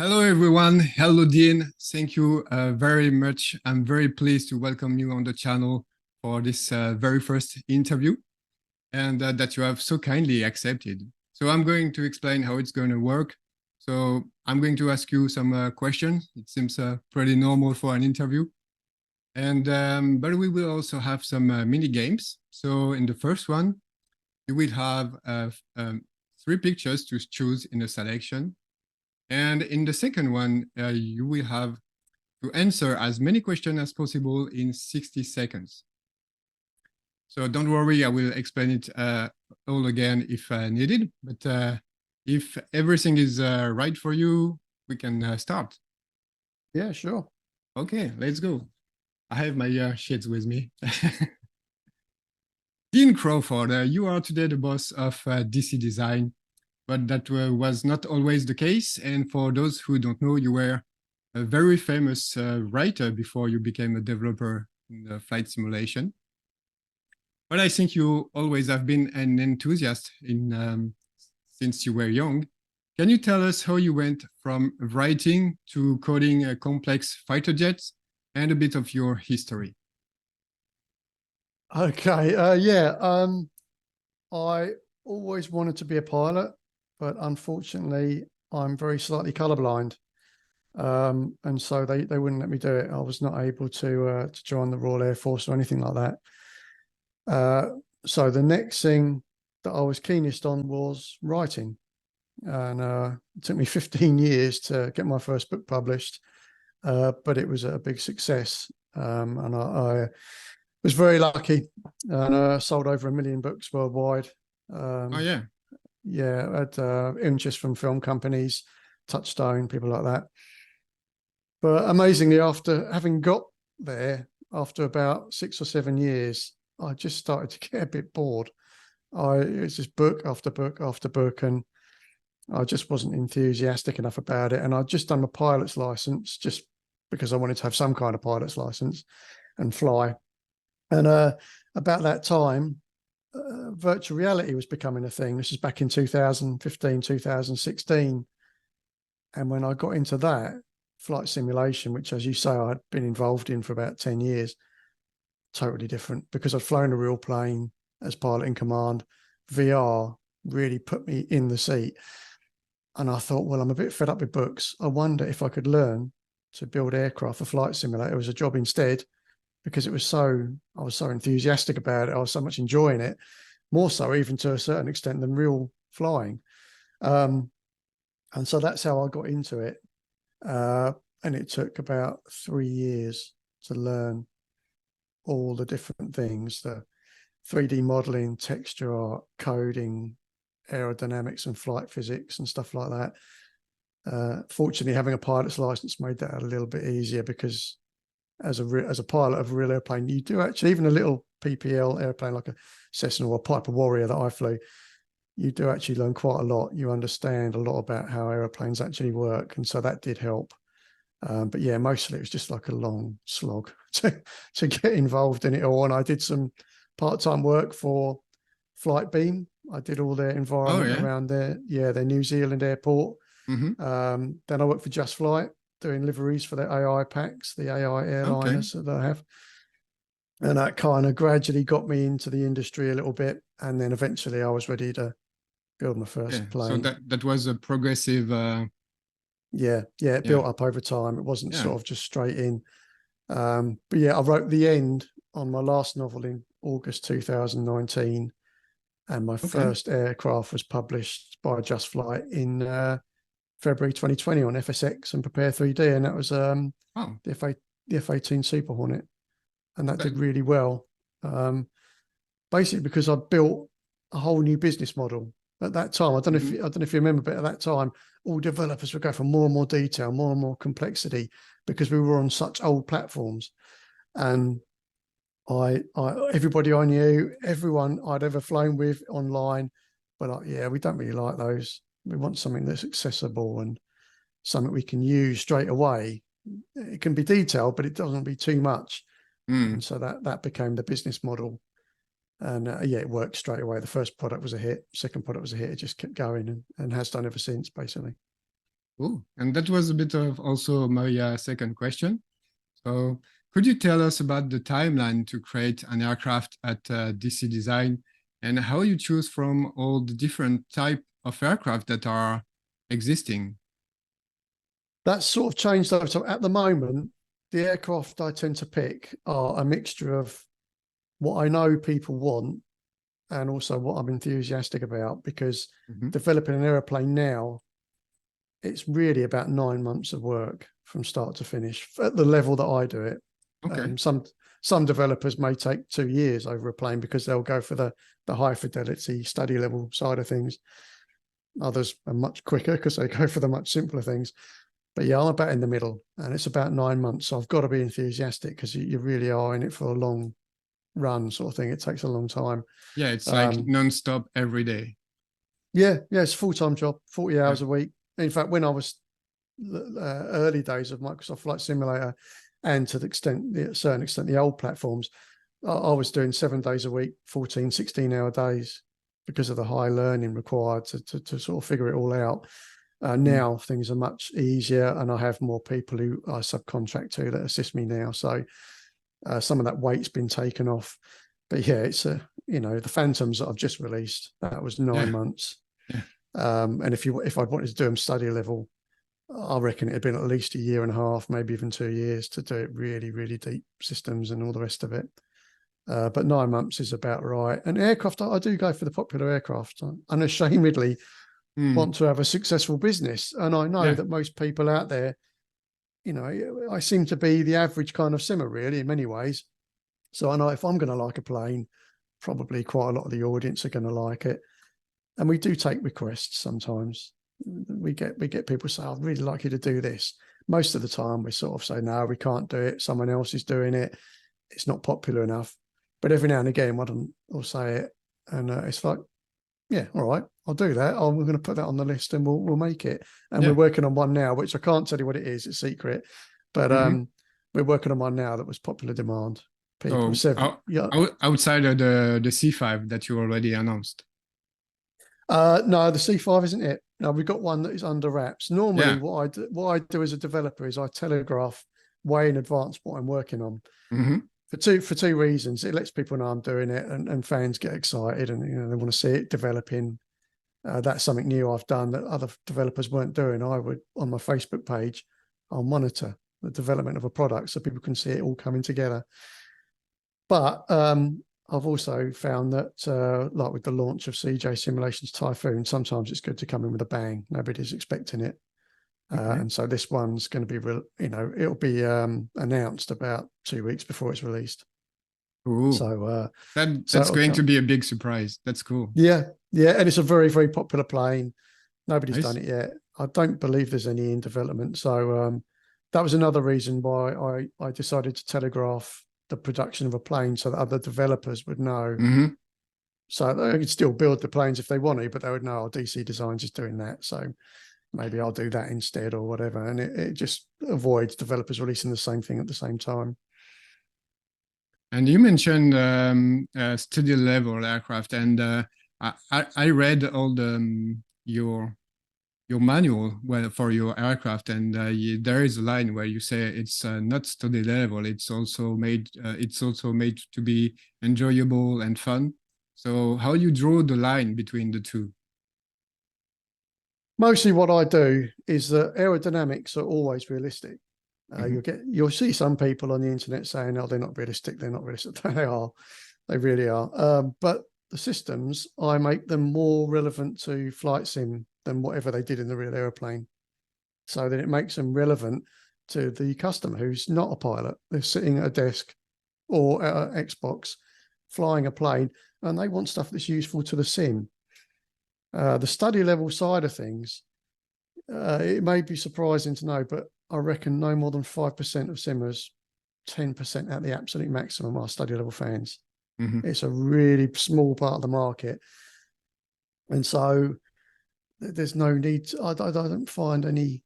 Hello, everyone. Hello, Dean. Thank you very much. I'm very pleased to welcome you on the channel for this very first interview and that you have so kindly accepted. So I'm going to explain how it's going to work. So I'm going to ask you some questions. It seems pretty normal for an interview. But we will also have some mini games. So in the first one, you will have 3 pictures to choose in a selection. And in the second one, you will have to answer as many questions as possible in 60 seconds. So don't worry, I will explain it all again if needed. But if everything is right for you, we can start. Yeah, sure. Okay, let's go. I have my sheets with me. Dean Crawford, you are today the boss of DC Design, but that was not always the case. And for those who don't know, you were a very famous writer before you became a developer in flight simulation. But I think you always have been an enthusiast since you were young. Can you tell us how you went from writing to coding complex fighter jets and a bit of your history? Okay. I always wanted to be a pilot, but unfortunately, I'm very slightly colorblind. And so they wouldn't let me do it. I was not able to join the Royal Air Force or anything like that. So the next thing that I was keenest on was writing. And it took me 15 years to get my first book published, but it was a big success. And I was very lucky and sold over 1 million books worldwide. Oh, yeah. Yeah, I had interest from film companies, Touchstone, people like that. But amazingly, after having got there, after about 6 or 7 years, I just started to get a bit bored. It was just book after book after book, and I just wasn't enthusiastic enough about it. And I'd just done my pilot's license just because I wanted to have some kind of pilot's license and fly. And about that time, virtual reality was becoming a thing. This is back in 2015, 2016. And when I got into that, flight simulation, which, as you say, I'd been involved in for about 10 years, totally different because I'd flown a real plane as pilot in command. VR really put me in the seat. And I thought, well, I'm a bit fed up with books. I wonder if I could learn to build aircraft for flight simulator as a job instead, because I was so enthusiastic about it. I was so much enjoying it, more so even to a certain extent than real flying. And so that's how I got into it. And it took about 3 years to learn all the different things, the 3D modeling, texture art, coding, aerodynamics and flight physics and stuff like that. Fortunately, having a pilot's license made that a little bit easier, because as a pilot of a real airplane, you do actually, even a little PPL airplane like a Cessna or a Piper Warrior that I flew, you do actually learn quite a lot. You understand a lot about how airplanes actually work, and so that did help. But yeah, mostly it was just like a long slog to get involved in it all. And I did some part-time work for Flightbeam. I did all their environment around their New Zealand airport. Then I worked for Just Flight, doing liveries for their AI packs, the AI airliners that I have. And that kind of gradually got me into the industry a little bit. And then eventually I was ready to build my first plane. So that was a progressive... it built up over time. It wasn't sort of just straight in. But yeah, I wrote the end on my last novel in August 2019. And my first aircraft was published by Just Flight in February 2020 on FSX and Prepare 3D, and that was the F-18 Super Hornet, and that did really well. Basically, because I built a whole new business model at that time. I don't know if you remember, but at that time, all developers would go for more and more detail, more and more complexity, because we were on such old platforms. And everybody I knew, everyone I'd ever flown with online, but we don't really like those. We want something that's accessible and something we can use straight away. It can be detailed, but it doesn't be too much. And so that became the business model. And it worked straight away. The first product was a hit. Second product was a hit. It just kept going and has done ever since, basically. Cool. And that was a bit of also my second question. So could you tell us about the timeline to create an aircraft at DC Design and how you choose from all the different type of aircraft that are existing? That's sort of changed over time. At the moment, the aircraft I tend to pick are a mixture of what I know people want and also what I'm enthusiastic about, because developing an aeroplane now, it's really about 9 months of work from start to finish at the level that I do it. Okay. Some developers may take 2 years over a plane because they'll go for the high fidelity study level side of things. Others are much quicker because they go for the much simpler things. But yeah, I'm about in the middle, and it's about 9 months. So I've got to be enthusiastic because you really are in it for a long run sort of thing. It takes a long time. Yeah, it's like non-stop every day. Yeah, it's a full-time job, 40 hours Yeah. a week. In fact, when I was early days of Microsoft Flight Simulator, and to a certain extent, the old platforms, I was doing 7 days a week, 14, 16-hour days because of the high learning required to sort of figure it all out. Now things are much easier, and I have more people who I subcontract to that assist me now. So some of that weight's been taken off. But yeah, it's the Phantoms that I've just released, that was 9 months. Yeah. And if I'd wanted to do them study level, I reckon it'd been at least 1.5 years, maybe even 2 years to do it really, really deep systems and all the rest of it. But 9 months is about right. And aircraft, I do go for the popular aircraft. I unashamedly want to have a successful business. And I know that most people out there, I seem to be the average kind of simmer, really, in many ways. So I know if I'm going to like a plane, probably quite a lot of the audience are going to like it. And we do take requests sometimes. We get people say, I'd really like you to do this. Most of the time we sort of say, no, we can't do it. Someone else is doing it. It's not popular enough. But every now and again, one will say it. And it's like, yeah, all right, I'll do that. We're going to put that on the list and we'll make it. And we're working on one now, which I can't tell you what it is. It's secret. But we're working on one now that was popular demand. People outside of the C5 that you already announced. No, the C5 isn't it. No, we've got one that is under wraps. Normally, what I do as a developer is I telegraph way in advance what I'm working on. For two reasons. It lets people know I'm doing it, and fans get excited, and they want to see it developing. That's something new I've done that other developers weren't doing. I would, on my Facebook page, I'll monitor the development of a product so people can see it all coming together. But I've also found that, like with the launch of CJ Simulations Typhoon, sometimes it's good to come in with a bang. Nobody's expecting it. And so this one's going to be, it'll be announced about 2 weeks before it's released. Ooh. So that's going to be a big surprise. That's cool. Yeah. And it's a very, very popular plane. Nobody's done it yet. I don't believe there's any in development. So that was another reason why I decided to telegraph the production of a plane so that other developers would know. So they could still build the planes if they want to, but they would know, DC Designs is doing that. So maybe I'll do that instead or whatever. And it just avoids developers releasing the same thing at the same time. And you mentioned study level aircraft, and I read all the your manual for your aircraft, and there is a line where you say it's not study level. It's also made to be enjoyable and fun. So how you draw the line between the two? Mostly what I do is that aerodynamics are always realistic. You'll see some people on the internet saying, "Oh, they're not realistic. They're not realistic." They are. They really are. But the systems, I make them more relevant to flight sim than whatever they did in the real airplane, so that it makes them relevant to the customer who's not a pilot. They're sitting at a desk or at an Xbox flying a plane, and they want stuff that's useful to the sim. The study level side of things, it may be surprising to know, but I reckon no more than 5% of simmers, 10% at the absolute maximum, are study level fans. It's a really small part of the market. And so there's no need I don't find any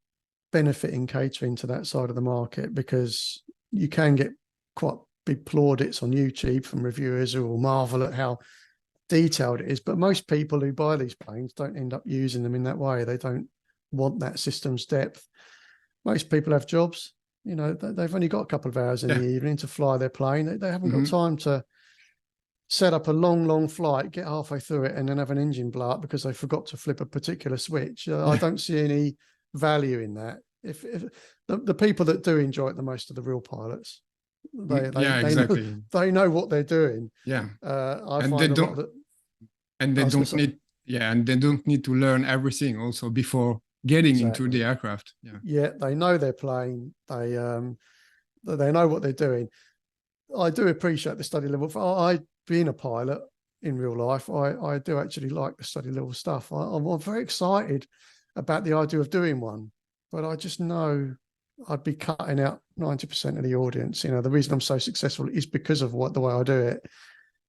benefit in catering to that side of the market, because you can get quite big plaudits on YouTube from reviewers who will marvel at how detailed it is. But most people who buy these planes don't end up using them in that way. They don't want that systems depth. Most people have jobs, you know, they've only got a couple of hours in the evening to fly their plane. They haven't got time to set up a long flight, get halfway through it, and then have an engine blow up because they forgot to flip a particular switch. I don't see any value in that. If the people that do enjoy it the most are the real pilots. They know what they're doing. Yeah. I and find they a lot don't, that, and they don't need, and they don't need to learn everything also before getting into the aircraft. Yeah, they know their plane. They know what they're doing. I do appreciate the study level. I being a pilot in real life, I do actually like the study level stuff. I'm very excited about the idea of doing one, but I just know I'd be cutting out 90% of the audience. You know, the reason I'm so successful is because of the way I do it,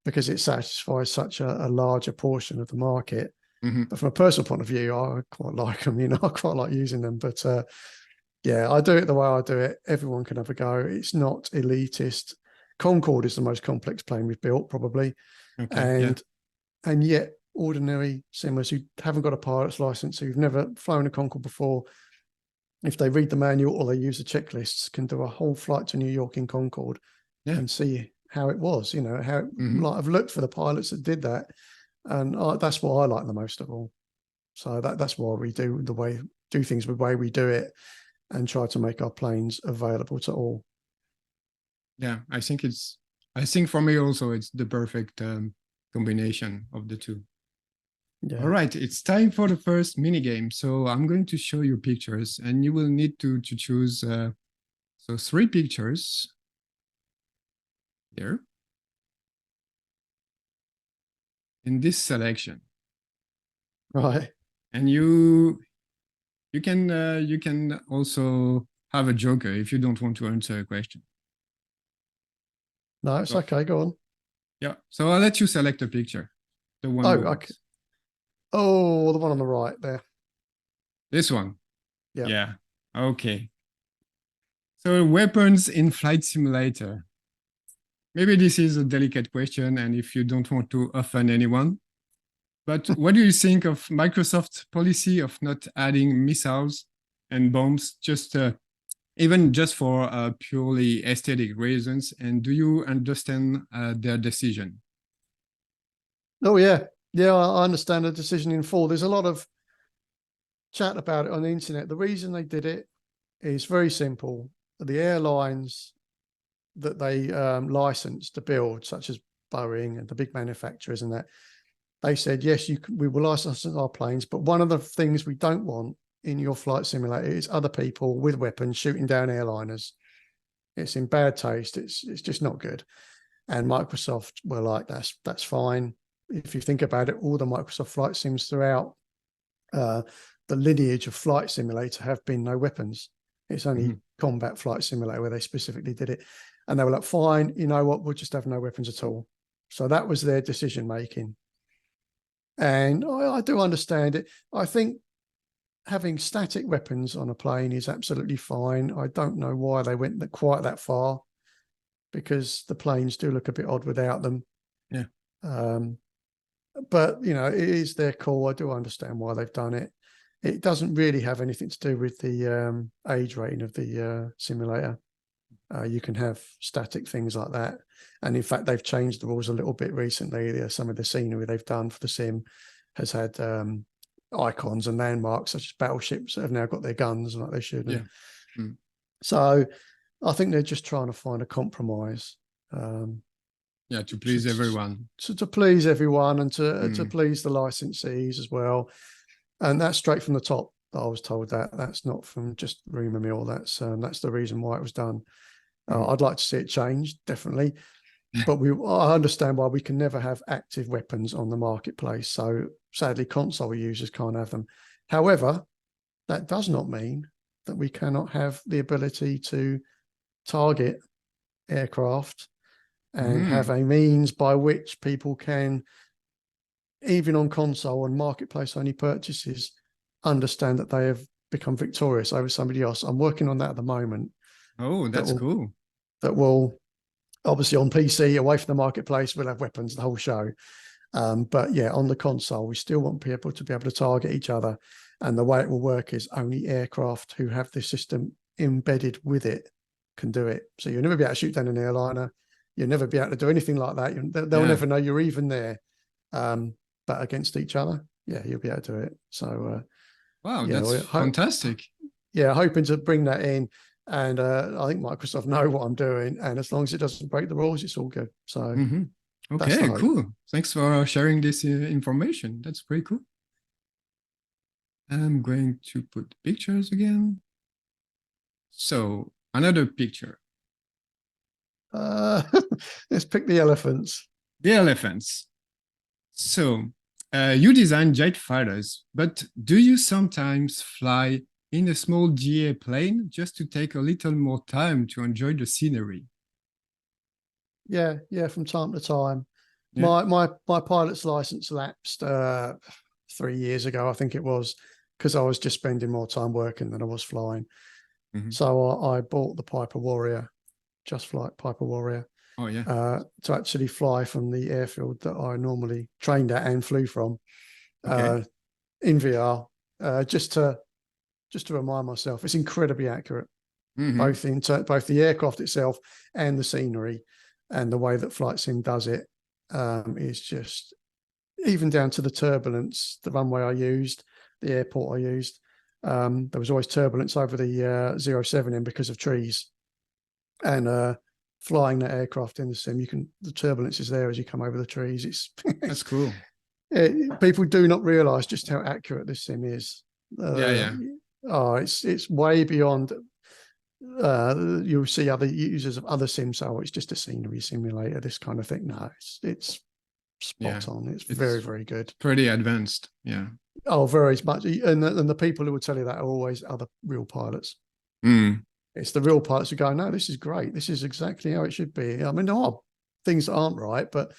because it satisfies such a larger portion of the market. But from a personal point of view, I quite like them. You know, I quite like using them. But yeah, I do it the way I do it. Everyone can have a go. It's not elitist. Concorde is the most complex plane we've built, probably. And yet ordinary simmers who haven't got a pilot's license, who've never flown a Concorde before, if they read the manual or they use the checklists, can do a whole flight to New York in Concorde and see how it was, you know, how like I've looked for the pilots that did that. And that's what I like the most of all. So that's why we do things the way we do it, and try to make our planes available to all. Yeah, I think for me also it's the perfect combination of the two. Yeah. All right, it's time for the first mini game. So I'm going to show you pictures, and you will need to choose so 3 pictures there in this selection. Right. And you can also have a joker if you don't want to answer a question. No, it's okay. Go on. Yeah. So I'll let you select a picture. The one. Oh, okay. Oh, the one on the right there. This one. Yeah. Yeah. Okay. So weapons in Flight Simulator. Maybe this is a delicate question, and if you don't want to offend anyone, but what do you think of Microsoft's policy of not adding missiles and bombs, even just for purely aesthetic reasons? And do you understand their decision? Oh, yeah. Yeah, I understand the decision in full. There's a lot of chat about it on the internet. The reason they did it is very simple. The airlines that they license to build, such as Boeing and the big manufacturers and that, they said, yes, we will license our planes, but one of the things we don't want in your flight simulator is other people with weapons shooting down airliners. It's in bad taste. It's just not good. And Microsoft were like, that's fine. If you think about it, all the Microsoft flight sims throughout the lineage of Flight Simulator have been no weapons. It's only Combat Flight Simulator where they specifically did it. And they were like, fine, you know what, we'll just have no weapons at all. So that was their decision making. And I do understand it. I think having static weapons on a plane is absolutely fine. I don't know why they went quite that far, because the planes do look a bit odd without them. Yeah. But, you know, it is their call. I do understand why they've done it. It doesn't really have anything to do with the age rating of the simulator. You can have static things like that. And in fact, they've changed the rules a little bit recently. Some of the scenery they've done for the sim has had icons and landmarks, such as battleships that have now got their guns like they should. Yeah. So I think they're just trying to find a compromise. Yeah, to please everyone. To please everyone, and to please the licensees as well. And that's straight from the top. I was told that's not from just rumour mill. That's the reason why it was done. I'd like to see it changed, definitely. But I understand why we can never have active weapons on the marketplace. So sadly, console users can't have them. However, that does not mean that we cannot have the ability to target aircraft and have a means by which people can, even on console and marketplace only purchases, understand that they have become victorious over somebody else. I'm working on that at the moment. Oh, that's cool. That will, obviously on PC, away from the marketplace, we'll have weapons the whole show. But yeah, on the console, we still want people to be able to target each other. And the way it will work is only aircraft who have this system embedded with it can do it. So you'll never be able to shoot down an airliner. You'll never be able to do anything like that. They'll never know you're even there. But against each other, yeah, you'll be able to do it. So, wow, yeah, that's fantastic. Yeah, hoping to bring that in. And I think Microsoft know what I'm doing. And as long as it doesn't break the rules, it's all good. So, okay, cool. Thanks for sharing this information. That's pretty cool. I'm going to put pictures again. So another picture. Let's pick the elephants. The elephants. So you design jet fighters, but do you sometimes fly in a small GA plane just to take a little more time to enjoy the scenery? Yeah, from time to time. Yeah. My pilot's license lapsed 3 years ago, I think it was, because I was just spending more time working than I was flying. So I bought the Piper Warrior, Just Flight Piper Warrior. Oh yeah. To actually fly from the airfield that I normally trained at and flew from, in VR, just to remind myself it's incredibly accurate, both the aircraft itself and the scenery, and the way that Flight Sim does it is just, even down to the turbulence, the runway I used, the airport I used. There was always turbulence over the 07M because of trees, and flying that aircraft in the sim, the turbulence is there as you come over the trees. That's cool. People do not realize just how accurate this sim is. Oh, it's way beyond. You'll see other users of other sims. Oh, it's just a scenery simulator, this kind of thing. No, it's spot on. It's very, very good. Pretty advanced. Yeah. Oh, very much. And the people who will tell you that are always other real pilots. It's the real pilots who go, no, this is great. This is exactly how it should be. I mean, there are things that aren't right, but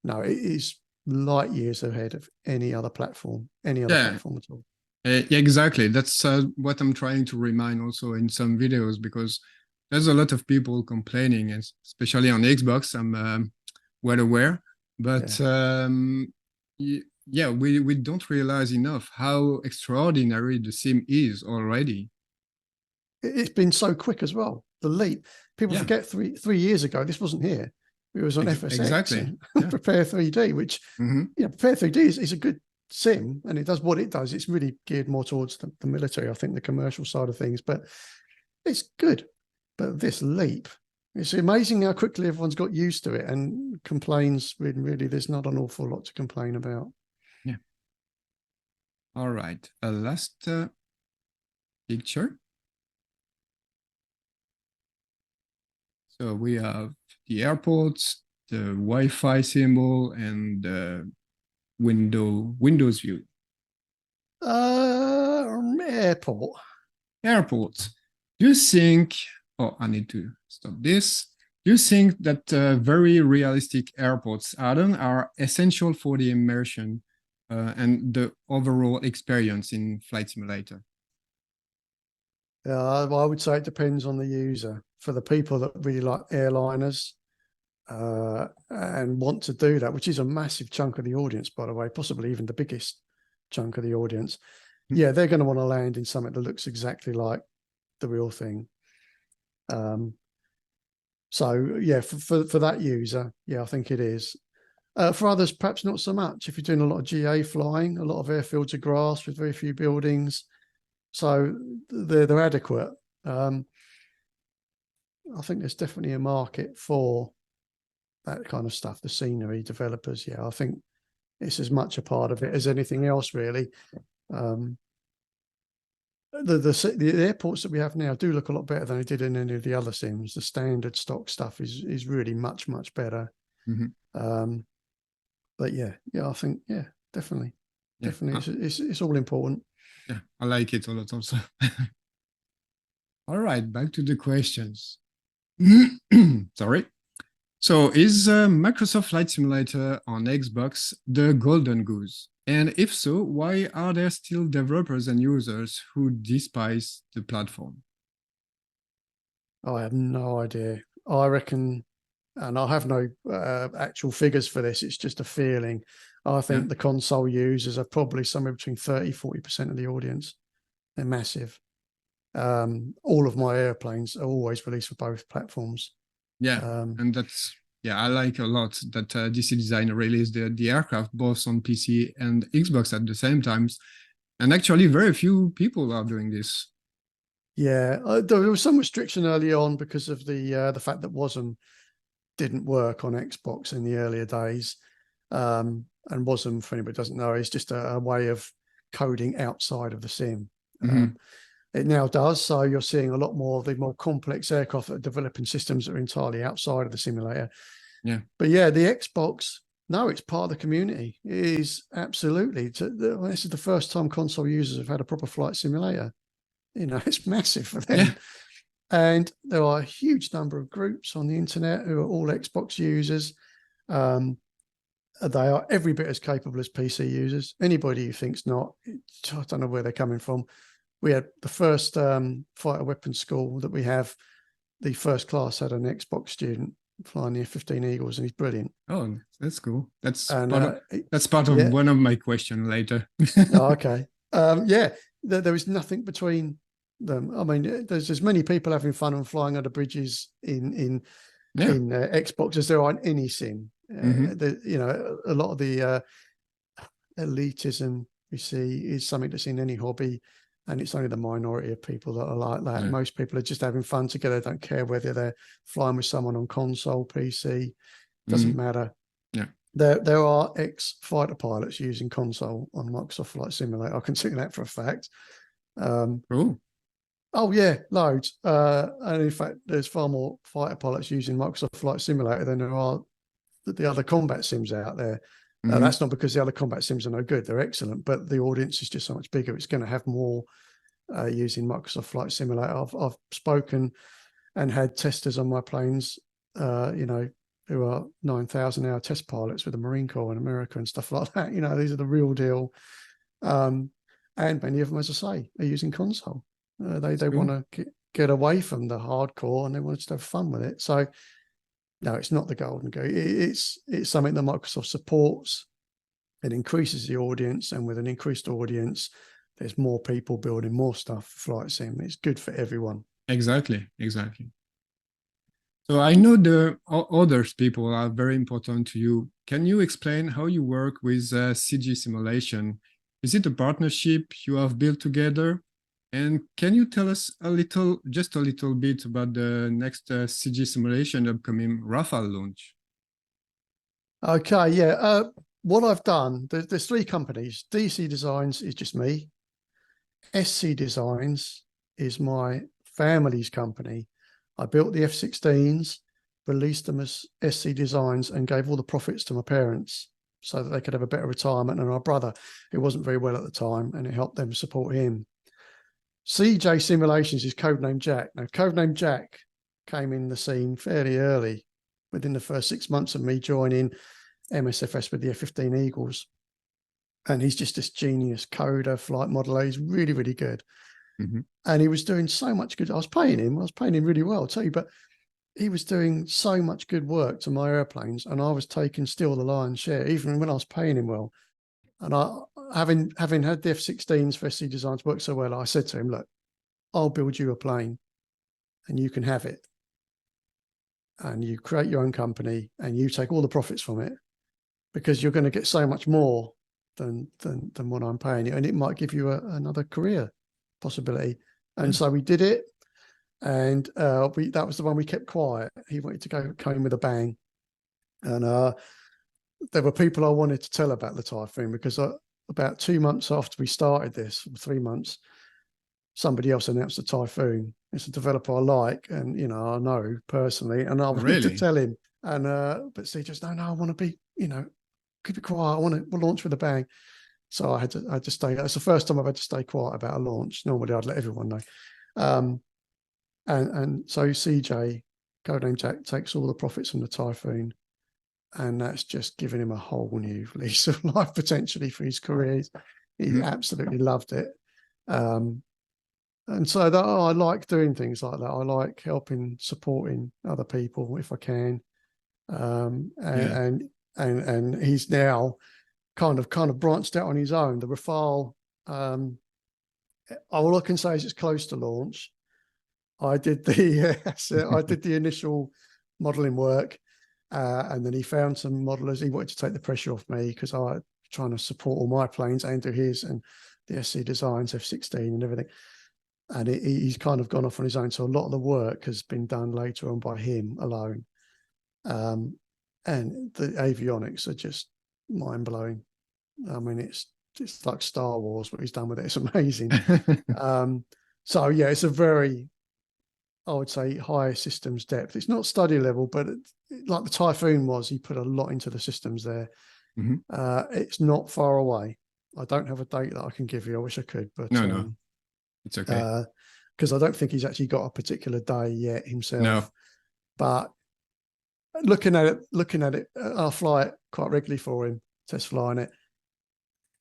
no, it is light years ahead of any other platform at all. Yeah, exactly. That's what I'm trying to remind also in some videos, because there's a lot of people complaining, especially on Xbox. I'm well aware, but we don't realize enough how extraordinary the sim is already. It's been so quick as well. The leap. People forget 3 years ago, this wasn't here. It was on FSX. Exactly. Prepare 3D, which Prepare 3D is a good sim, and it does what it does. It's really geared more towards the military, I think, the commercial side of things, but it's good. But this leap, it's amazing how quickly everyone's got used to it and complains. Really, there's not an awful lot to complain about. Yeah. All right. A last picture. So we have the airports, the Wi-Fi symbol, and the Windows view. Airport. Airports. Do you think? Oh, I need to stop this. Do you think that very realistic airports, Adam, are essential for the immersion and the overall experience in Flight Simulator? I would say it depends on the user. For the people that really like airliners and want to do that, which is a massive chunk of the audience, by the way, possibly even the biggest chunk of the audience, they're going to want to land in something that looks exactly like the real thing. So yeah, for that user, I think it is. For others, perhaps not so much. If you're doing a lot of GA flying, a lot of airfields are grass with very few buildings, so they're adequate. I think there's definitely a market for that kind of stuff. The scenery developers, I think it's as much a part of it as anything else, really. The airports that we have now do look a lot better than they did in any of the other sims. The standard stock stuff is really much better. But I think definitely, it's all important. Yeah, I like it a lot also. All right, back to the questions. Sorry. So is Microsoft Flight Simulator on Xbox the golden goose? And if so, why are there still developers and users who despise the platform? I have no idea. I reckon, and I have no actual figures for this, it's just a feeling. I think the console users are probably somewhere between 30-40% of the audience. They're massive. All of my airplanes are always released for both platforms. Yeah, and that's, yeah, I like a lot that DC Design released the aircraft both on PC and Xbox at the same times. And actually, very few people are doing this. Yeah, there was some restriction early on because of the fact that WASM didn't work on Xbox in the earlier days. And WASM, for anybody who doesn't know, is just a way of coding outside of the sim. It now does, so you're seeing a lot more of the more complex aircraft that are developing systems that are entirely outside of the simulator. Yeah, but yeah, the Xbox, no, it's part of the community. It is absolutely. This is the first time console users have had a proper flight simulator. You know, it's massive for them. yeah. And there are a huge number of groups on the internet who are all Xbox users. They are every bit as capable as PC users. Anybody who thinks not, I don't know where they're coming from. We had the first fighter weapons school that we have. The first class had an Xbox student flying the F-15 Eagles, and he's brilliant. Oh, that's cool. That's and, part of one of my questions later. Oh, okay. Yeah, there is nothing between them. I mean, there's as many people having fun and flying under bridges in Xbox as there are in any sim. You know, a lot of the elitism we see is something that's in any hobby, and it's only the minority of people that are like that. Most people are just having fun together. Don't care whether they're flying with someone on console, PC, doesn't matter. Yeah. There are ex-fighter pilots using console on Microsoft Flight Simulator. I can say that for a fact. Cool. Oh yeah, loads. And in fact, there's far more fighter pilots using Microsoft Flight Simulator than there are the other combat sims out there. That's not because the other combat sims are no good. They're excellent, but the audience is just so much bigger. It's going to have more using Microsoft Flight Simulator. I've spoken and had testers on my planes, you know, who are 9,000-hour test pilots with the Marine Corps in America and stuff like that. You know, these are the real deal. And many of them, as I say, are using console. They want to get away from the hardcore and they want to have fun with it. So, no, it's not the golden goose. It's something that Microsoft supports. It increases the audience, and with an increased audience, there's more people building more stuff for Flight Sim. It's good for everyone. Exactly. So I know the others people are very important to you. Can you explain how you work with CG Simulation? Is it a partnership you have built together? And can you tell us just a little bit about the next CG Simulation upcoming Rafale launch? Okay, yeah. What I've done, there's three companies. DC Designs is just me. SC Designs is my family's company. I built the F-16s, released them as SC Designs, and gave all the profits to my parents so that they could have a better retirement, and our brother, who wasn't very well at the time, and it helped them support him. CJ Simulations is codename Jack. Now, codename Jack came in the scene fairly early, within the first 6 months of me joining MSFS with the F-15 Eagles. And he's just this genius coder, flight modeler. He's really, really good. And he was doing so much good. I was paying him really well too, but he was doing so much good work to my airplanes, and I was taking still the lion's share, even when I was paying him well. And I, having had the F-16s for SC Designs work so well, I said to him, look, I'll build you a plane and you can have it. And you create your own company and you take all the profits from it, because you're going to get so much more than what I'm paying you. And it might give you another career possibility. And so we did it. And that was the one we kept quiet. He wanted to come in with a bang. And there were people I wanted to tell about the Typhoon, because about 2 months after we started this, 3 months, somebody else announced the Typhoon. It's a developer I like, and you know, I know personally, and I wanted to tell him. And but he just, no, I want to be, you know, keep it quiet. I want to launch with a bang. So I had to stay. It's the first time I've had to stay quiet about a launch. Normally I'd let everyone know. And so CJ, codename Jack, takes all the profits from the Typhoon, and that's just given him a whole new lease of life potentially for his career. He absolutely loved it. And so I like doing things like that. I like helping, supporting other people if I can. And he's now kind of branched out on his own. The Rafale, all I can say is it's close to launch. I did the initial modeling work, and then he found some modelers. He wanted to take the pressure off me because I was trying to support all my planes and do his and the SC Designs F-16 and everything. And he's kind of gone off on his own. So a lot of the work has been done later on by him alone. And the avionics are just mind blowing. I mean, it's like Star Wars, what he's done with it. It's amazing. So yeah, it's a very, I would say, high systems depth. It's not study level, but like the Typhoon was, he put a lot into the systems there. It's not far away. I don't have a date that I can give you. I wish I could, but no, it's okay. Because I don't think he's actually got a particular day yet himself. No. But looking at it, I'll fly it quite regularly for him, test flying it.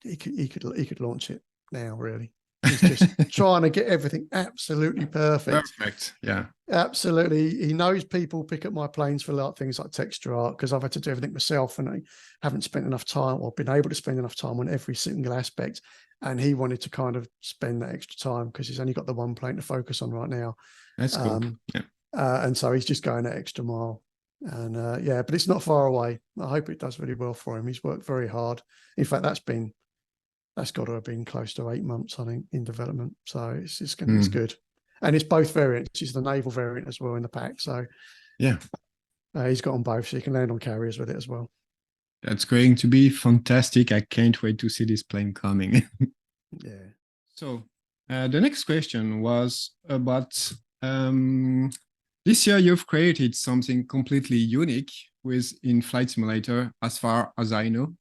He could launch it now, really. He's just trying to get everything absolutely perfect. Perfect. Yeah. Absolutely. He knows people pick up my planes for like things like texture art because I've had to do everything myself and I haven't spent enough time or been able to spend enough time on every single aspect. And he wanted to kind of spend that extra time because he's only got the one plane to focus on right now. That's cool. Yeah. And so he's just going that extra mile. And yeah, but it's not far away. I hope it does really well for him. He's worked very hard. In fact, that's got to have been close to 8 months, I think, in development. So it's good. And it's both variants. It's the naval variant as well in the pack. So yeah, he's got on both, so you can land on carriers with it as well. That's going to be fantastic. I can't wait to see this plane coming. Yeah. So the next question was about this year you've created something completely unique in Flight Simulator, as far as I know.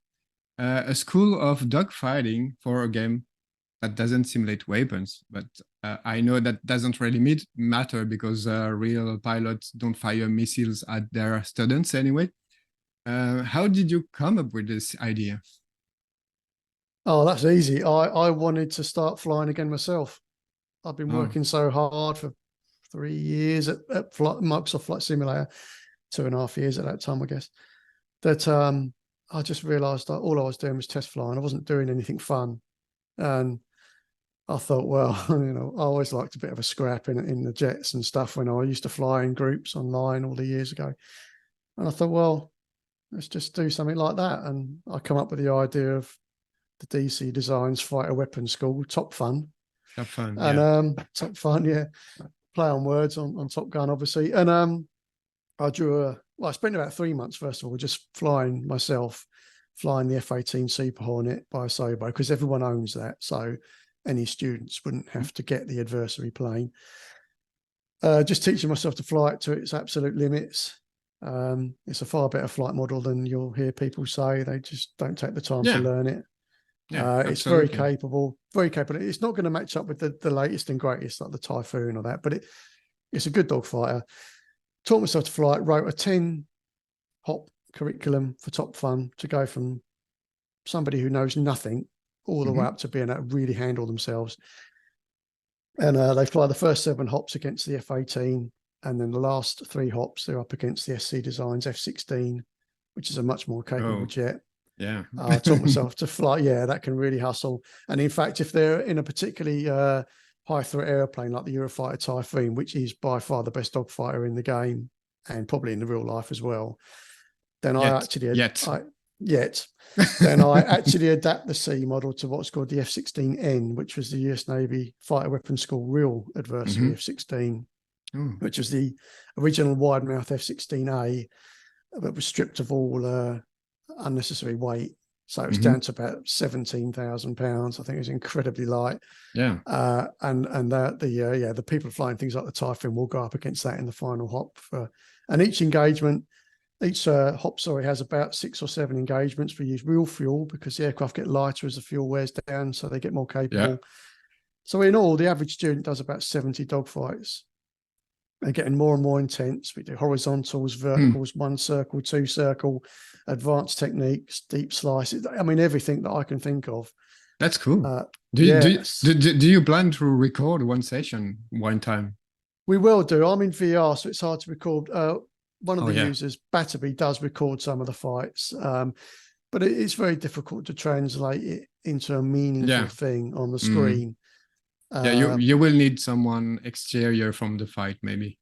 A school of dogfighting for a game that doesn't simulate weapons, but I know that doesn't really matter because real pilots don't fire missiles at their students anyway. How did you come up with this idea? Oh, that's easy. I wanted to start flying again myself. I've been working so hard for 3 years at Microsoft Flight Simulator, 2.5 years at that time, I guess, that I just realised that all I was doing was test flying. I wasn't doing anything fun. And I thought, well, I always liked a bit of a scrap in the jets and stuff when I used to fly in groups online all the years ago. And I thought, well, let's just do something like that. And I come up with the idea of the DC Designs Fighter Weapons School, Top Fun. Top Fun, and Top Fun, yeah. Play on words on Top Gun, obviously. And I spent about 3 months, first of all, just flying myself, flying the F-18 Super Hornet by Asobo, because everyone owns that. So any students wouldn't have to get the adversary plane. Just teaching myself to fly it to its absolute limits. It's a far better flight model than you'll hear people say. They just don't take the time to learn it. It's very capable, very capable. It's not going to match up with the latest and greatest, like the Typhoon or that, but it's a good dogfighter. Taught myself to fly it, wrote a 10-hop curriculum for Top Fun to go from somebody who knows nothing all the way up to being able to really handle themselves. And they fly the first 7 hops against the F-18, and then the last 3 hops, they're up against the SC Designs F-16, which is a much more capable jet. Yeah. I taught myself to fly. Yeah, that can really hustle. And in fact, if they're in a particularly high threat airplane like the Eurofighter Typhoon, which is by far the best dogfighter in the game and probably in the real life as well, then I actually adapt the C model to what's called the F-16N, which was the US Navy Fighter Weapons School real adversary F-16, which was the original wide mouth F-16A that was stripped of all unnecessary weight. So it was down to about 17,000 pounds. I think it was incredibly light. Yeah. And the people flying things like the Typhoon will go up against that in the final hop. And each engagement, each hop, has about 6 or 7 engagements. We use real fuel because the aircraft get lighter as the fuel wears down, so they get more capable. Yeah. So in all, the average student does about 70 dogfights. They're getting more and more intense. We do horizontals, verticals, 1 circle, 2 circle, advanced techniques, deep slices. I mean, everything that I can think of. That's cool. Do you plan to record one session one time? We will do. I'm in VR, so it's hard to record. One of the users, Batterby, does record some of the fights. but it's very difficult to translate it into a meaningful thing on the screen. Yeah, you will need someone exterior from the fight, maybe.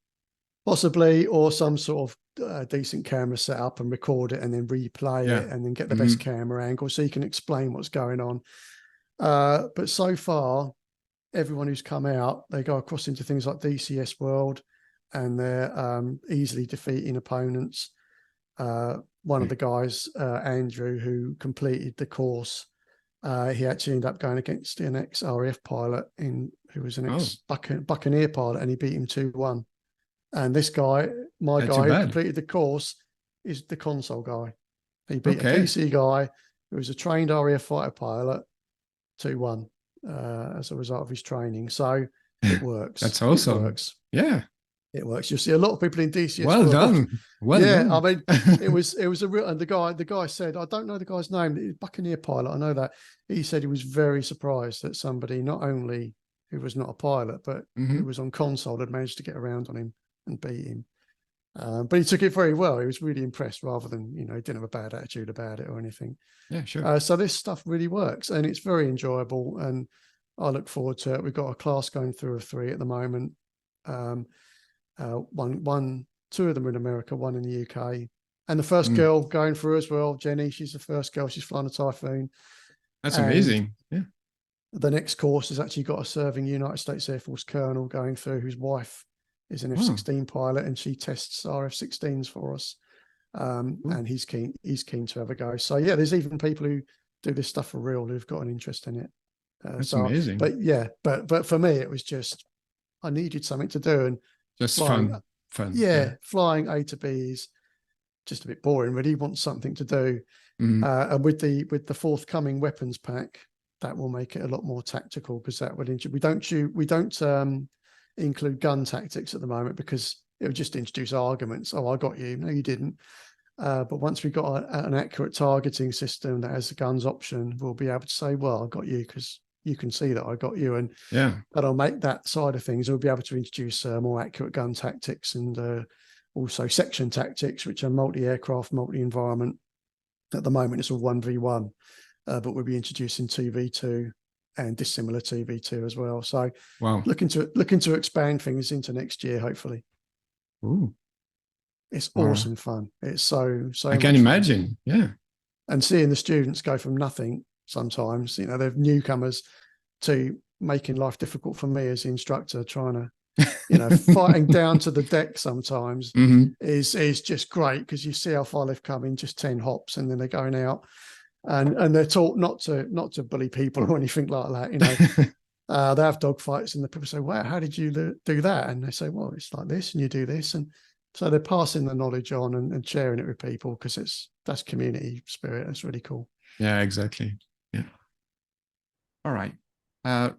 Possibly, or some sort of decent camera set up and record it and then replay it and then get the best camera angle so you can explain what's going on. But so far, everyone who's come out, they go across into things like DCS World and they're easily defeating opponents. One of the guys, Andrew, who completed the course, he actually ended up going against an ex-RAF pilot who was an ex-Buccaneer pilot, and he beat him 2-1. And this guy, my guy who completed the course, is the console guy. He beat a PC guy who was a trained RAF fighter pilot 2-1 as a result of his training. So it works. That's awesome. It works. Yeah. It works. You'll see a lot of people in DCS. Well done. Well done. I mean, it was a real, and the guy said, I don't know the guy's name, Buccaneer pilot, I know that. He said he was very surprised that somebody not only who was not a pilot, but who was on console had managed to get around on him and beat him. But he took it very well. He was really impressed, rather than, he didn't have a bad attitude about it or anything. Yeah, sure. So this stuff really works and it's very enjoyable, and I look forward to it. We've got a class going through of 3 at the moment. Two of them are in America, one in the UK, and the first girl going through as well, Jenny. She's the first girl. She's flying a Typhoon. That's amazing. Yeah. The next course has actually got a serving United States Air Force colonel going through, whose wife is an F-16 pilot, and she tests our F-16s for us. And he's keen to have a go. So yeah, there's even people who do this stuff for real who've got an interest in it. That's amazing. But yeah, but for me, it was just, I needed something to do, and just fun. Yeah, flying A to B is just a bit boring. Really, you want something to do. And with the forthcoming weapons pack, that will make it a lot more tactical, because that would we don't include gun tactics at the moment, because it would just introduce arguments. Oh, I got you. No, you didn't. But once we've got an accurate targeting system that has the guns option, we'll be able to say, well, I got you because you can see that I got you. And that'll make that side of things. We'll be able to introduce more accurate gun tactics, and also section tactics, which are multi-aircraft, multi-environment. At the moment, it's all 1v1, but we'll be introducing 2v2 and dissimilar 2v2 as well. So looking to expand things into next year, hopefully. Ooh. It's awesome fun. It's so I can imagine. Yeah. And seeing the students go from nothing sometimes, they're newcomers, to making life difficult for me as the instructor, trying to, fighting down to the deck sometimes is just great, because you see how far they've come in just 10 hops, and then they're going out, and they're taught not to bully people or anything like that. They have dogfights, and the people say, wow, how did you do that? And they say, well, it's like this, and you do this. And so they're passing the knowledge on and sharing it with people, because that's community spirit. That's really cool. Yeah, exactly. Yeah. All right.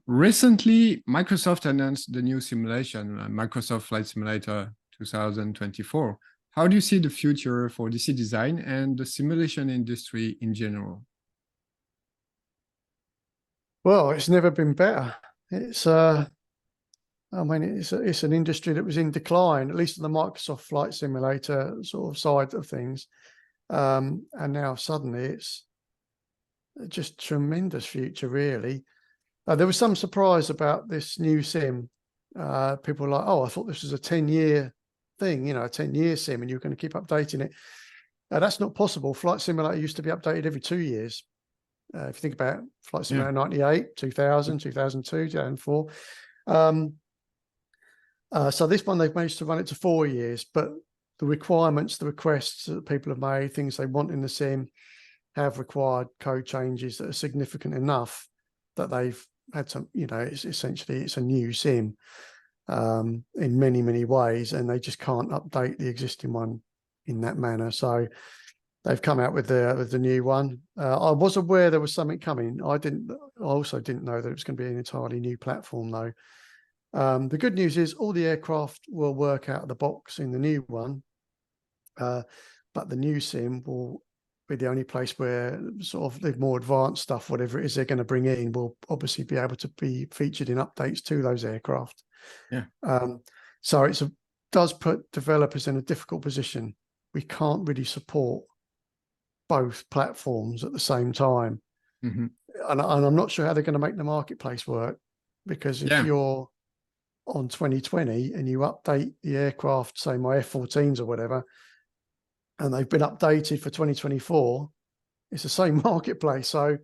Recently, Microsoft announced the new simulation, Microsoft Flight Simulator 2024. How do you see the future for DC design and the simulation industry in general? Well, it's never been better. It's it's an industry that was in decline, at least in the Microsoft Flight Simulator sort of side of things. And now suddenly it's just tremendous future, really. There was some surprise about this new sim. People were like, oh, I thought this was a 10-year thing, a 10-year sim, and you're going to keep updating it. That's not possible. Flight Simulator used to be updated every 2 years. If you think about Flight Simulator 98, 2000, 2002, 2004. So this one, they've managed to run it to 4 years, but the requirements, the requests that people have made, things they want in the sim, have required code changes that are significant enough that they've had some, it's a new sim in many, many ways, and they just can't update the existing one in that manner. So they've come out with the new one. I was aware there was something coming. I also didn't know that it was going to be an entirely new platform, though. The good news is all the aircraft will work out of the box in the new one, but the new sim will be the only place where sort of the more advanced stuff, whatever it is they're going to bring in, will obviously be able to be featured in updates to those aircraft. Yeah. So does put developers in a difficult position. We can't really support both platforms at the same time. Hmm. And I'm not sure how they're going to make the marketplace work, because if you're on 2020 and you update the aircraft, say my F-14s or whatever, and they've been updated for 2024, it's the same marketplace. So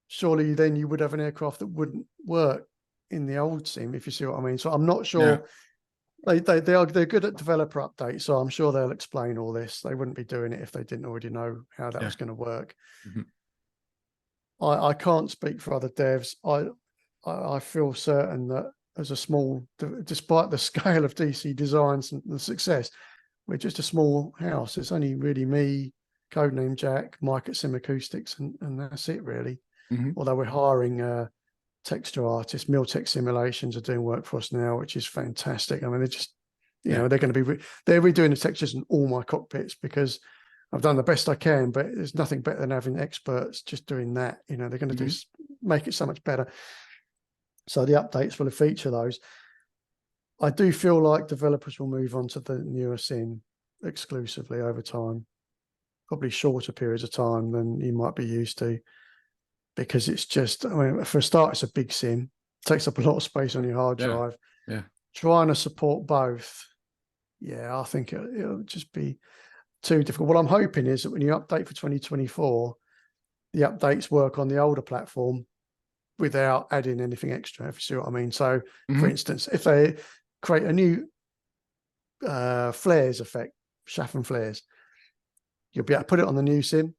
surely then you would have an aircraft that wouldn't work in the old sim, if you see what I mean. So I'm not sure. They're good at developer updates, so I'm sure they'll explain all this. They wouldn't be doing it if they didn't already know how that was going to work. Hmm. I can't speak for other devs. I feel certain that as a small, despite the scale of DC Designs and the success, we're just a small house. It's only really me, Codename Jack, Mike at Sim Acoustics, and that's it really. Hmm. Although we're hiring texture artists, Miltech Simulations are doing work for us now, which is fantastic. I mean, they're just, you know, they're going to be, they're redoing the textures in all my cockpits, because I've done the best I can, but there's nothing better than having experts just doing that. You know, they're going to make it so much better. So the updates will feature those. I do feel like developers will move on to the newer sim exclusively over time, probably shorter periods of time than you might be used to, because it's just, I mean, for a start, it's a big sim. It takes up a lot of space on your hard drive. Yeah. Trying to support both, I think it'll just be too difficult. What I'm hoping is that when you update for 2024, the updates work on the older platform without adding anything extra, if you see what I mean. So, for instance, if they create a new flares effect, Chaffin flares, you'll be able to put it on the new sim.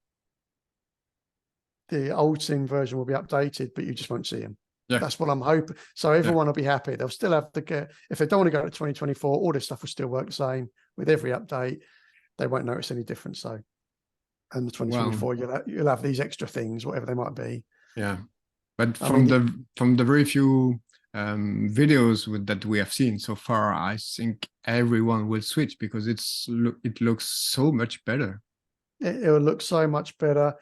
The old sim version will be updated, but you just won't see them. Yeah. That's what I'm hoping. So everyone will be happy. They'll still have if they don't want to go to 2024, all this stuff will still work the same with every update. They won't notice any difference. So, and the 2024, you'll have these extra things, whatever they might be. Yeah. But from the very few videos that we have seen so far, I think everyone will switch, because it looks so much better. It will look so much better.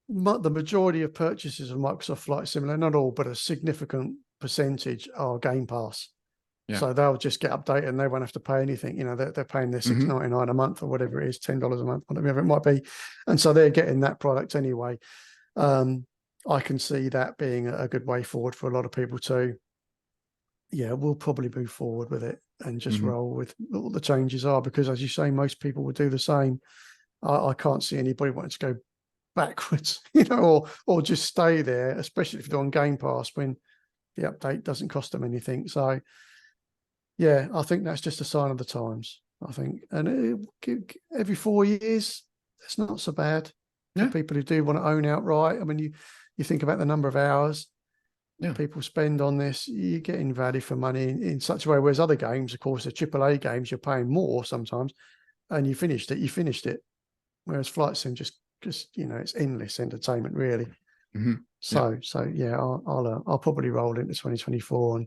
The majority of purchases of Microsoft Flight Simulator, not all, but a significant percentage, are Game Pass. Yeah. So they'll just get updated and they won't have to pay anything. You know, they're paying their $6.99 a month or whatever it is, $10 a month, whatever it might be. And so they're getting that product anyway. I can see that being a good way forward for a lot of people too. Yeah, we'll probably move forward with it and just roll with what the changes are, because as you say, most people will do the same. I can't see anybody wanting to go backwards, you know, or just stay there, especially if you're on Game Pass when the update doesn't cost them anything. So yeah, I think that's just a sign of the times, I think. And every 4 years, it's not so bad for people who do want to own outright. I mean, you think about the number of hours people spend on this, you're getting value for money in such a way, whereas other games, of course, the AAA games, you're paying more sometimes, and you finished it. Whereas Flight Sim just you know, it's endless entertainment really. So yeah, I'll probably roll into 2024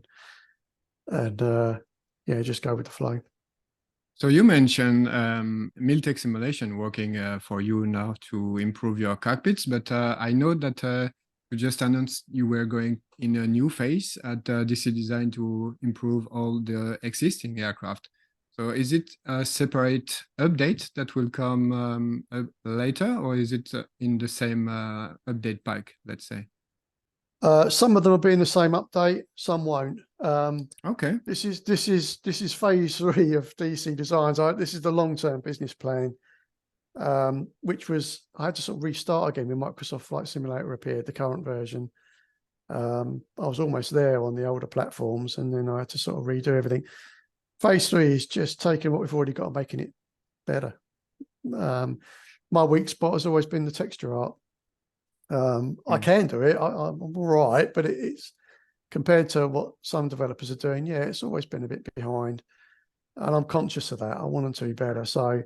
and just go with the flow. So you mentioned Miltech Simulation working for you now to improve your cockpits, but I know that you just announced you were going in a new phase at DC Design to improve all the existing aircraft. So is it a separate update that will come later, or is it in the same update pack, let's say? Some of them will be in the same update, some won't. Okay. This is phase 3 of DC Designs. This is the long-term business plan, which was, I had to sort of restart again when Microsoft Flight Simulator appeared, the current version. I was almost there on the older platforms, and then I had to sort of redo everything. Phase 3 is just taking what we've already got and making it better. My weak spot has always been the texture art. I can do it. I'm all right, but it's compared to what some developers are doing. Yeah, it's always been a bit behind, and I'm conscious of that. I want them to be better. So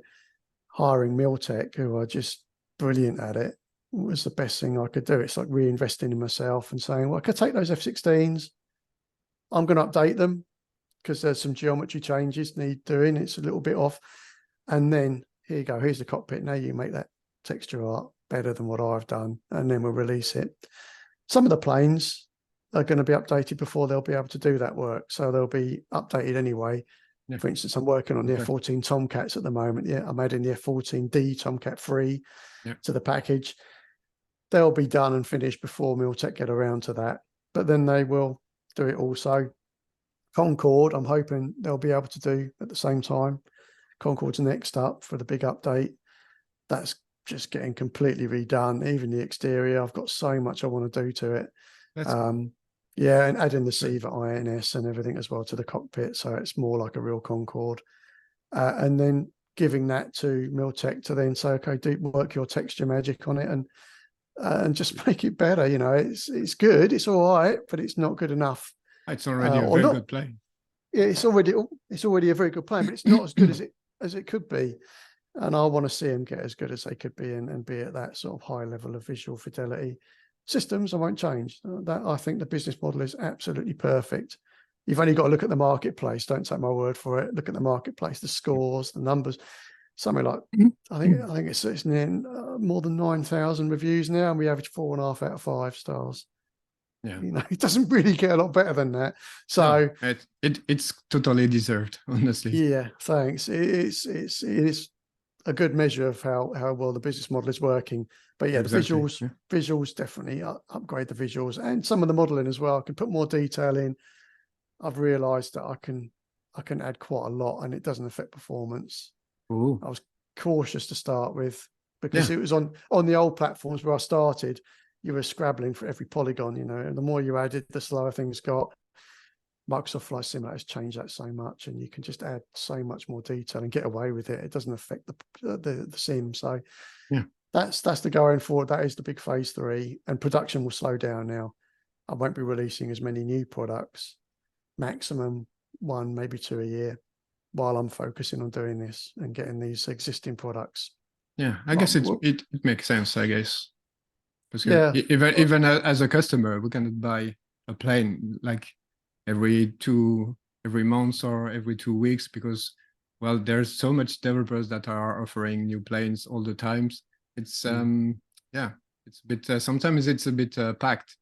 hiring Miltech, who are just brilliant at it, was the best thing I could do. It's like reinvesting in myself and saying, well, I could take those F-16s. I'm going to update them because there's some geometry changes need doing. It's a little bit off. And then here you go. Here's the cockpit. Now you make that texture art better than what I've done, and then we'll release it. Some of the planes are going to be updated before they'll be able to do that work, so they'll be updated anyway. Yeah. For instance, I'm working on the Okay. F14 Tomcats at the moment. Yeah, I'm adding the F14D Tomcat 3 to the package. They'll be done and finished before Miltech get around to that, but then they will do it also. Concorde, I'm hoping they'll be able to do at the same time. Concorde's next up for the big update. That's just getting completely redone. Even the exterior, I've got so much I want to do to it. That's cool. Yeah, and adding the Siva INS and everything as well to the cockpit, so it's more like a real Concorde. And then giving that to Miltech to then say, okay, do work your texture magic on it and just make it better. You know, it's good, it's all right, but it's not good enough. It's already a Or very not, good plane. yeah, it's already a very good plane, but it's not as good as it could be. And I want to see them get as good as they could be and be at that sort of high level of visual fidelity. Systems, I won't change. That I think the business model is absolutely perfect. You've only got to look at the marketplace. Don't take my word for it. Look at the marketplace, the scores, the numbers. Something like I think it's near more than 9,000 reviews now, and we average 4.5 out of 5 stars. Yeah, you know, it doesn't really get a lot better than that. So no, it's totally deserved, honestly. yeah, thanks. It is a good measure of how well the business model is working. But yeah, Exactly. the visuals definitely upgrade the visuals and some of the modeling as well. I can put more detail in. I've realized that I can add quite a lot and it doesn't affect performance. Ooh. I was cautious to start with because it was on the old platforms where I started, you were scrabbling for every polygon, you know, and the more you added, the slower things got. Microsoft Flight Simulator has changed that so much, and you can just add so much more detail and get away with it. It doesn't affect the sim. So Yeah, that's the going forward. That is the big phase 3, and production will slow down now. I won't be releasing as many new products, maximum 1, maybe 2 a year, while I'm focusing on doing this and getting these existing products. yeah. I guess it makes sense. I guess because Yeah, even as a customer, we cannot buy a plane like every month or every 2 weeks because well, there's so much developers that are offering new planes all the times. It's yeah, it's a bit sometimes it's a bit packed.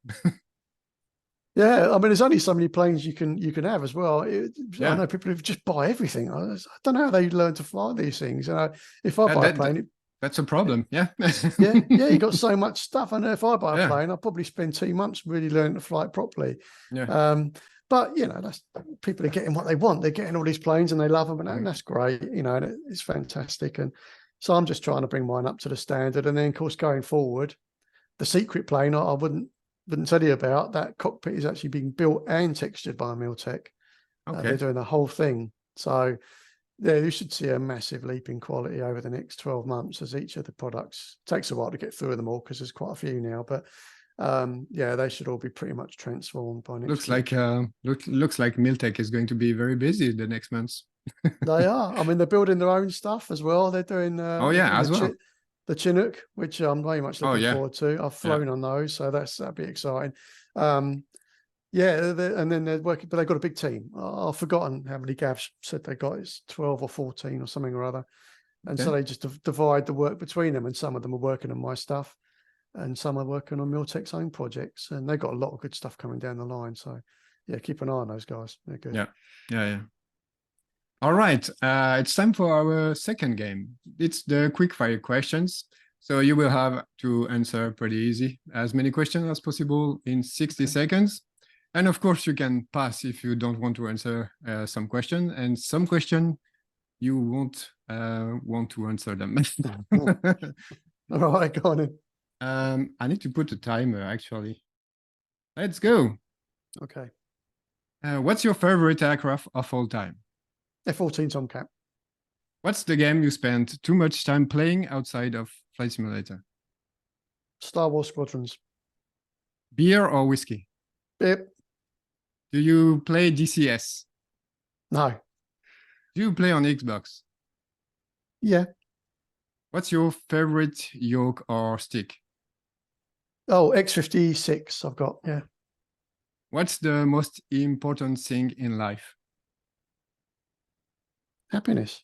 yeah. I mean, there's only so many planes you can have as well. I know people who just buy everything. I don't know how they learn to fly these things. If I buy a plane, that's a problem. Yeah. yeah, you got so much stuff. I know if I buy a Yeah. plane, I'll probably spend 2 months really learning to fly it properly. Yeah. But you know, that's people are getting what they want. They're getting all these planes and they love them, and that's great. You know, and it's fantastic. And so I'm just trying to bring mine up to the standard. And then, of course, going forward, the secret plane I wouldn't tell you about. That cockpit is actually being built and textured by Miltech. Okay. They're doing the whole thing. So yeah, you should see a massive leap in quality over the next 12 months as each of the products takes a while to get through them all because there's quite a few now. But yeah, they should all be pretty much transformed by next year. Looks like Miltech is going to be very busy the next months. They are. I mean, they're building their own stuff as well. They're doing the Chinook, which I'm very much looking forward to. I've flown on those, so that'd be exciting. Yeah, and then they're working, but they've got a big team. I've forgotten how many Gavs said they got. It's 12 or 14 or something or other. And so they just divide the work between them. And some of them are working on my stuff and some are working on Miltech's own projects. And they've got a lot of good stuff coming down the line. So yeah, keep an eye on those guys. They're good. Yeah. All right. It's time for our second game. It's the quickfire questions. So you will have to answer pretty easy, as many questions as possible in 60 seconds. And of course, you can pass if you don't want to answer some question, and some question you won't want to answer them. All right, go on in. I need to put a timer, actually. Let's go. Okay. What's your favorite aircraft of all time? F14 Tomcat. What's the game you spent too much time playing outside of Flight Simulator? Star Wars Squadrons. Beer or whiskey? Yep. Do you play DCS? No. Do you play on Xbox? Yeah. What's your favorite yoke or stick? Oh, X56 I've got, yeah. What's the most important thing in life? Happiness.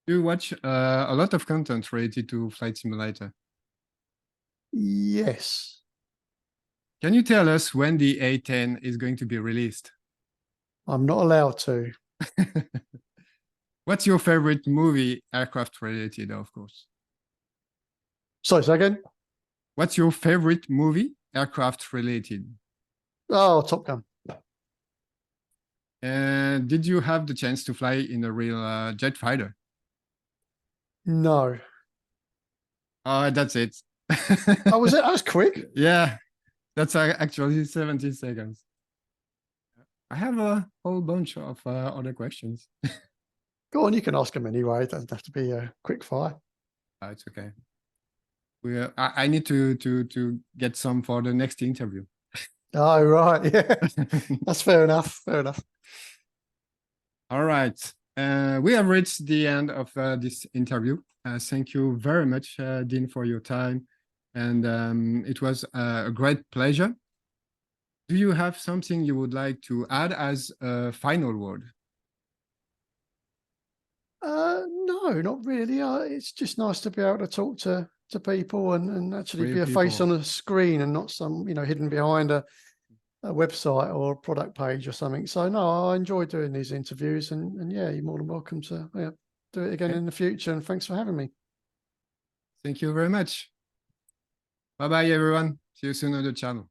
Do you watch a lot of content related to Flight Simulator? Yes. Can you tell us when the A10 is going to be released? I'm not allowed to. What's your favorite movie, aircraft related, of course? Sorry, say again. What's your favorite movie, aircraft related? Oh, Top Gun. And did you have the chance to fly in a real jet fighter? No. That's it. Oh, was it? That was quick. Yeah, that's actually 17 seconds. I have a whole bunch of other questions. Go on, you can ask them anyway. It doesn't have to be a quick fire. It's okay. I need to get some for the next interview. Oh, right. Yeah, that's fair enough. Fair enough. All right. We have reached the end of this interview. Thank you very much, Dean, for your time. And it was a great pleasure. Do you have something you would like to add as a final word? No, not really. It's just nice to be able to talk to people and actually Real be a face people. on a screen and not some, hidden behind a website or a product page or something. So no, I enjoy doing these interviews and yeah, you're more than welcome to do it again Okay. in the future. And thanks for having me. Thank you very much. Bye-bye, everyone. See you soon on the channel.